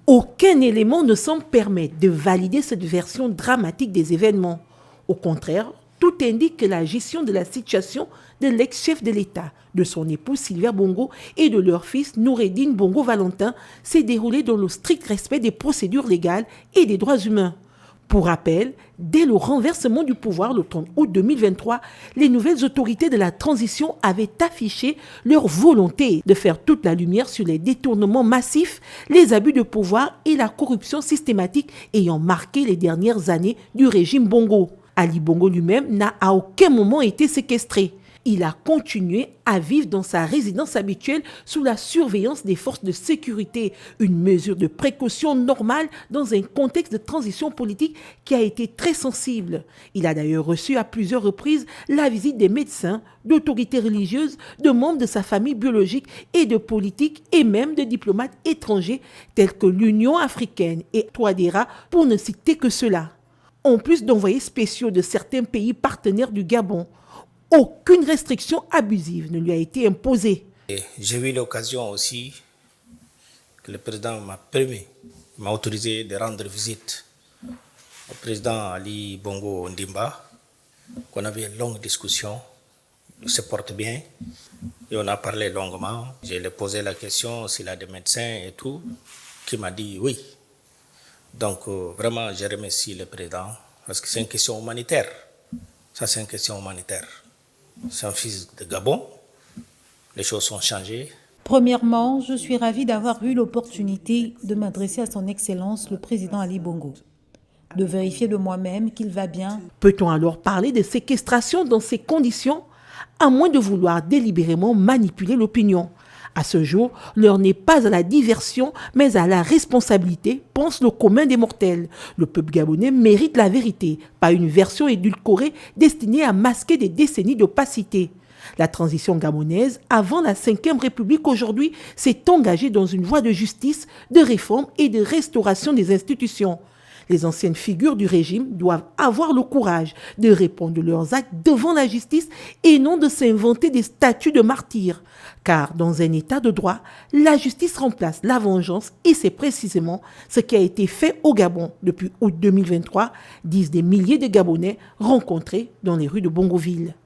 Aucun élément ne semble permettre de valider cette version dramatique des événements. Au contraire, tout indique que la gestion de la situation de l'ex-chef de l'État, de son épouse Sylvia Bongo et de leur fils Noureddine Bongo Valentin s'est déroulée dans le strict respect des procédures légales et des droits humains. Pour rappel, dès le renversement du pouvoir le 30 août 2023, les nouvelles autorités de la transition avaient affiché leur volonté de faire toute la lumière sur les détournements massifs, les abus de pouvoir et la corruption systématique ayant marqué les dernières années du régime Bongo. Ali Bongo lui-même n'a à aucun moment été séquestré. Il a continué à vivre dans sa résidence habituelle sous la surveillance des forces de sécurité, une mesure de précaution normale dans un contexte de transition politique qui a été très sensible. Il a d'ailleurs reçu à plusieurs reprises la visite des médecins, d'autorités religieuses, de membres de sa famille biologique et de politiques et même de diplomates étrangers tels que l'Union africaine et Touadéra, pour ne citer que cela. En plus d'envoyés spéciaux de certains pays partenaires du Gabon, aucune restriction abusive ne lui a été imposée. J'ai eu l'occasion aussi que le président m'a autorisé de rendre visite au président Ali Bongo Ondimba, qu'on avait une longue discussion, il se porte bien et on a parlé longuement. Je lui ai posé la question s'il a des médecins et tout, qui m'a dit oui. Donc vraiment, je remercie le président parce que c'est une question humanitaire. Ça, c'est une question humanitaire. C'est un fils de Gabon. Les choses ont changé. Premièrement, je suis ravie d'avoir eu l'opportunité de m'adresser à son Excellence, le président Ali Bongo, de vérifier de moi-même qu'il va bien. Peut-on alors parler de séquestration dans ces conditions, à moins de vouloir délibérément manipuler l'opinion? À ce jour, l'heure n'est pas à la diversion, mais à la responsabilité, pense le commun des mortels. Le peuple gabonais mérite la vérité, pas une version édulcorée destinée à masquer des décennies d'opacité. La transition gabonaise, avant la Ve République aujourd'hui, s'est engagée dans une voie de justice, de réforme et de restauration des institutions. Les anciennes figures du régime doivent avoir le courage de répondre de leurs actes devant la justice et non de s'inventer des statuts de martyrs. Car dans un état de droit, la justice remplace la vengeance et c'est précisément ce qui a été fait au Gabon depuis août 2023, disent des milliers de Gabonais rencontrés dans les rues de Bongoville.